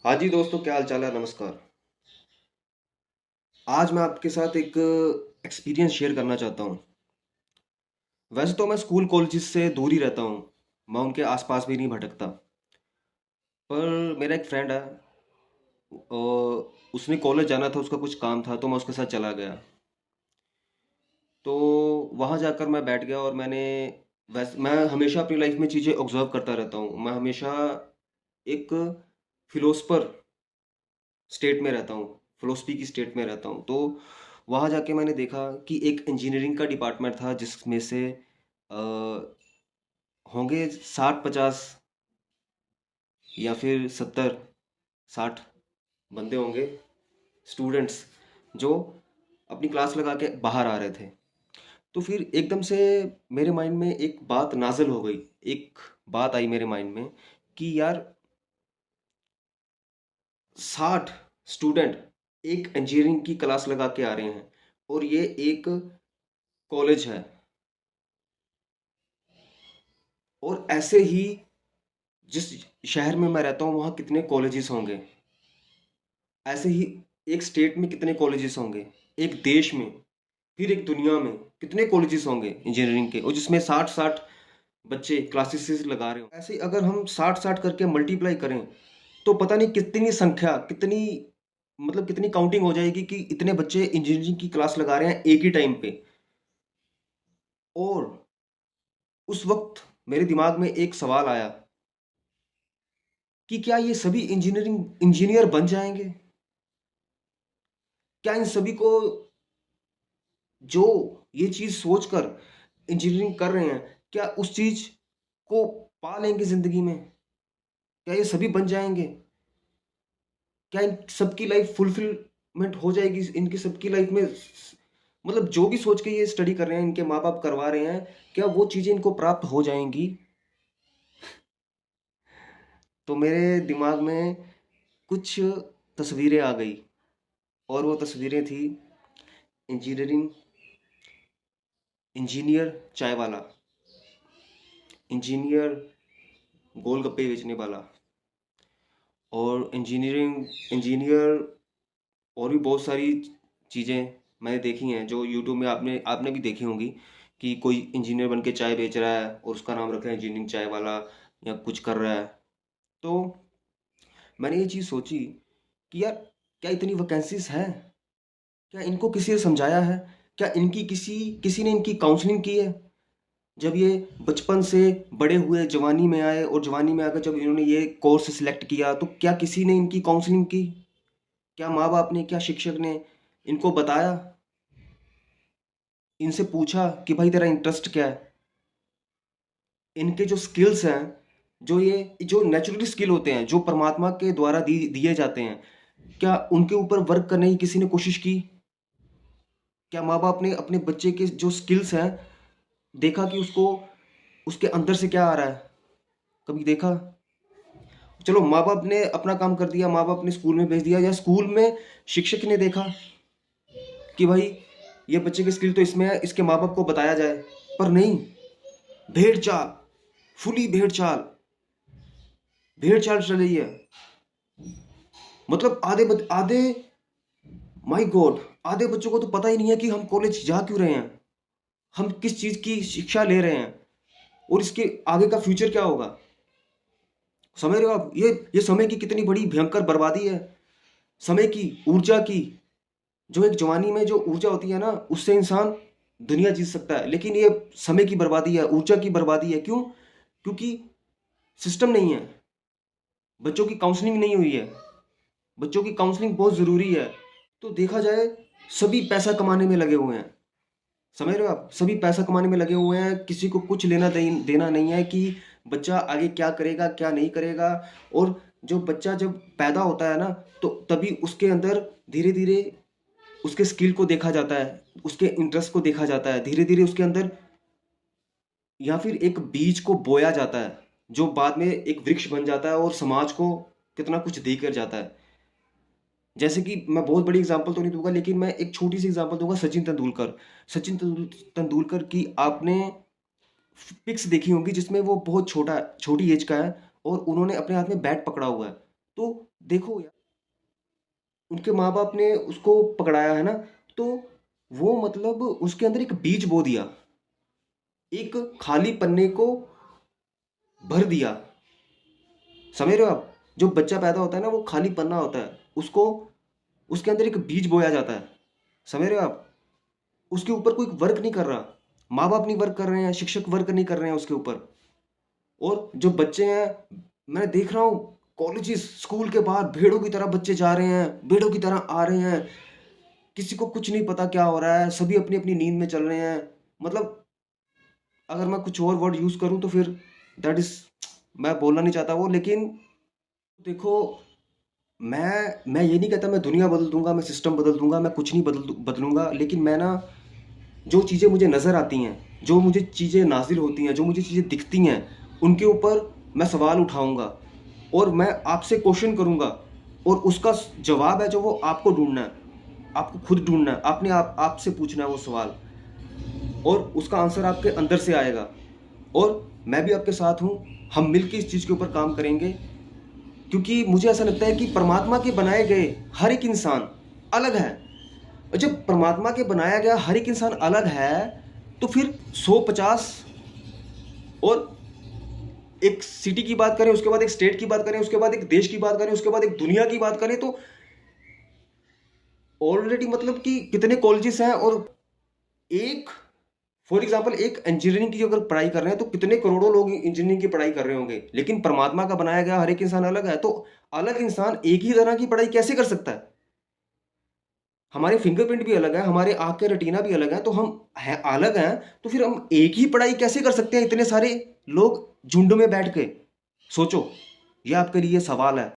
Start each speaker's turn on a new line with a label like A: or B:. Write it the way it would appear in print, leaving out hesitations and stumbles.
A: हाँ जी दोस्तों, क्या हाल चाल है? नमस्कार। आज मैं आपके साथ एक एक्सपीरियंस शेयर करना चाहता हूँ। वैसे तो मैं स्कूल कॉलेजेस से दूर ही रहता हूँ। मैं उनके आसपास भी नहीं भटकता। पर मेरा एक फ्रेंड है, उसने कॉलेज जाना था, उसका कुछ काम था तो मैं उसके साथ चला गया। तो वहाँ जाकर मैं बैठ गया और वैसे मैं हमेशा अपनी लाइफ में चीज़ें ऑब्जर्व करता रहता हूँ। मैं हमेशा एक फिलोसफर स्टेट में रहता हूँ, फिलोसफी की स्टेट में रहता हूँ। तो वहाँ जाके मैंने देखा कि एक इंजीनियरिंग का डिपार्टमेंट था जिसमें से अ, होंगे 60-50 या फिर 70-60 बंदे होंगे, स्टूडेंट्स, जो अपनी क्लास लगा के बाहर आ रहे थे। तो फिर एकदम से मेरे माइंड में एक बात नाज़िल हो गई। एक बात आई मेरे माइंड में कि यार, 60 स्टूडेंट एक इंजीनियरिंग की क्लास लगा के आ रहे हैं और ये एक कॉलेज है। और ऐसे ही जिस शहर में मैं रहता हूँ वहाँ कितने कॉलेजेस होंगे, ऐसे ही एक स्टेट में कितने कॉलेजेस होंगे, एक देश में, फिर एक दुनिया में कितने कॉलेजेस होंगे इंजीनियरिंग के, और जिसमें 60-60 बच्चे क्लासेस लगा रहे हो। ऐसे ही अगर हम 60-60 करके मल्टीप्लाई करें तो पता नहीं कितनी संख्या, कितनी मतलब कितनी काउंटिंग हो जाएगी कि इतने बच्चे इंजीनियरिंग की क्लास लगा रहे हैं एक ही टाइम पे। और उस वक्त मेरे दिमाग में एक सवाल आया कि क्या ये सभी इंजीनियरिंग इंजीनियर बन जाएंगे? क्या इन सभी को, जो ये चीज़ सोचकर इंजीनियरिंग कर रहे हैं, क्या उस चीज़ को पा लेंगे ज़िंदगी में? क्या ये सभी बन जाएंगे? क्या इन सबकी लाइफ फुलफिलमेंट हो जाएगी इनकी सबकी लाइफ में? मतलब जो भी सोच के ये स्टडी कर रहे हैं, इनके माँ बाप करवा रहे हैं, क्या वो चीज़ें इनको प्राप्त हो जाएंगी? तो मेरे दिमाग में कुछ तस्वीरें आ गई, और वो तस्वीरें थी इंजीनियरिंग, इंजीनियर चाय वाला, इंजीनियर गोलगप्पे बेचने वाला, और इंजीनियर और भी बहुत सारी चीज़ें मैंने देखी हैं जो यूट्यूब में आपने आपने भी देखी होंगी, कि कोई इंजीनियर बन के चाय बेच रहा है और उसका नाम रखा है इंजीनियरिंग चाय वाला, या कुछ कर रहा है। तो मैंने ये चीज़ सोची कि यार, क्या इतनी वैकेंसीज हैं? क्या इनको किसी ने समझाया है? क्या इनकी किसी किसी ने इनकी काउंसलिंग की है? जब ये बचपन से बड़े हुए, जवानी में आए, और जवानी में आकर जब इन्होंने ये कोर्स सिलेक्ट किया, तो क्या किसी ने इनकी काउंसलिंग की? क्या माँ बाप ने, क्या शिक्षक ने इनको बताया, इनसे पूछा कि भाई तेरा इंटरेस्ट क्या है? इनके जो स्किल्स हैं, जो नेचुरली स्किल होते हैं, जो परमात्मा के द्वारा दिए जाते हैं, क्या उनके ऊपर वर्क करने की किसी ने कोशिश की? क्या माँ बाप ने अपने बच्चे के जो स्किल्स हैं, देखा कि उसको, उसके अंदर से क्या आ रहा है? कभी देखा? चलो, माँ बाप ने अपना काम कर दिया, माँ बाप ने स्कूल में भेज दिया, या स्कूल में शिक्षक ने देखा कि भाई ये बच्चे की स्किल तो इसमें है, इसके माँ बाप को बताया जाए। पर नहीं, भेड़ चाल, फुली भेड़ चाल चल रही है। मतलब आधे, माय गॉड, आधे बच्चों को तो पता ही नहीं है कि हम कॉलेज जा क्यों रहे हैं, हम किस चीज़ की शिक्षा ले रहे हैं, और इसके आगे का फ्यूचर क्या होगा। समझ रहे हो आप? ये समय की कितनी बड़ी भयंकर बर्बादी है। समय की, ऊर्जा की, जो एक जवानी में जो ऊर्जा होती है ना, उससे इंसान दुनिया जीत सकता है, लेकिन ये समय की बर्बादी है, ऊर्जा की बर्बादी है। क्यों? क्योंकि सिस्टम नहीं है, बच्चों की काउंसलिंग नहीं हुई है। बच्चों की काउंसलिंग बहुत ज़रूरी है। तो देखा जाए, सभी पैसा कमाने में लगे हुए हैं। समझ रहे हो आप? सभी पैसा कमाने में लगे हुए हैं, किसी को कुछ देना नहीं है कि बच्चा आगे क्या करेगा, क्या नहीं करेगा। और जो बच्चा जब पैदा होता है ना, तो तभी उसके अंदर धीरे धीरे उसके स्किल को देखा जाता है, उसके इंटरेस्ट को देखा जाता है, धीरे धीरे उसके अंदर, या फिर एक बीज को बोया जाता है, जो बाद में एक वृक्ष बन जाता है और समाज को कितना कुछ देकर जाता है। जैसे कि मैं बहुत बड़ी एग्जांपल तो नहीं दूंगा, लेकिन मैं एक छोटी सी एग्जांपल दूंगा। सचिन तेंदुलकर की आपने पिक्स देखी होंगी, जिसमें वो बहुत छोटी एज का है, और उन्होंने अपने हाथ में बैट पकड़ा हुआ है। तो देखो यार, उनके माँ बाप ने उसको पकड़ाया है ना, तो वो मतलब उसके अंदर एक बीज बो दिया, एक खाली पन्ने को भर दिया। समझ रहे हो आप? जो बच्चा पैदा होता है ना, वो खाली पन्ना होता है, उसको उसके अंदर एक बीज बोया जाता है। समझ रहे हो आप? उसके ऊपर कोई वर्क नहीं कर रहा, माँ बाप नहीं वर्क कर रहे हैं, शिक्षक वर्क नहीं कर रहे हैं उसके ऊपर। और जो बच्चे हैं, मैं देख रहा हूँ कॉलेजेस स्कूल के बाहर भेड़ों की तरह बच्चे जा रहे हैं, भेड़ों की तरह आ रहे हैं, किसी को कुछ नहीं पता क्या हो रहा है, सभी अपनी अपनी नींद में चल रहे हैं। मतलब अगर मैं कुछ और वर्ड यूज़ करूँ तो फिर दैट इज़, मैं बोलना नहीं चाहता वो, लेकिन देखो, मैं ये नहीं कहता मैं दुनिया बदल दूंगा, मैं सिस्टम बदल दूंगा, मैं कुछ नहीं बदलूंगा, लेकिन मैं ना, जो चीज़ें मुझे नज़र आती हैं, जो मुझे चीज़ें नाजिल होती हैं, जो मुझे चीज़ें दिखती हैं, उनके ऊपर मैं सवाल उठाऊंगा और मैं आपसे क्वेश्चन करूंगा, और उसका जवाब है जो वो आपको ढूंढना है, आपको खुद ढूंढना है, आपने आपसे पूछना है वो सवाल, और उसका आंसर आपके अंदर से आएगा। और मैं भी आपके साथ हूँ, हम मिलकर इस चीज़ के ऊपर काम करेंगे, क्योंकि मुझे ऐसा लगता है कि परमात्मा के बनाए गए हर एक इंसान अलग है। और जब परमात्मा के बनाया गया हर एक इंसान अलग है, तो फिर 150, और एक सिटी की बात करें, उसके बाद एक स्टेट की बात करें, उसके बाद एक देश की बात करें, उसके बाद एक दुनिया की बात करें, तो ऑलरेडी मतलब कि कितने कॉलेजेस हैं, और एक, फॉर एग्जाम्पल एक इंजीनियरिंग की अगर पढ़ाई कर रहे हैं तो कितने करोड़ों लोग इंजीनियरिंग की पढ़ाई कर रहे होंगे। लेकिन परमात्मा का बनाया गया हर एक इंसान अलग है, तो अलग इंसान एक ही तरह की पढ़ाई कैसे कर सकता है? हमारे फिंगरप्रिंट भी अलग है, हमारे आँख के रेटिना भी अलग है, तो हम है अलग हैं, तो फिर हम एक ही पढ़ाई कैसे कर सकते हैं इतने सारे लोग झुंड में बैठ के? सोचो, ये आपके लिए सवाल है।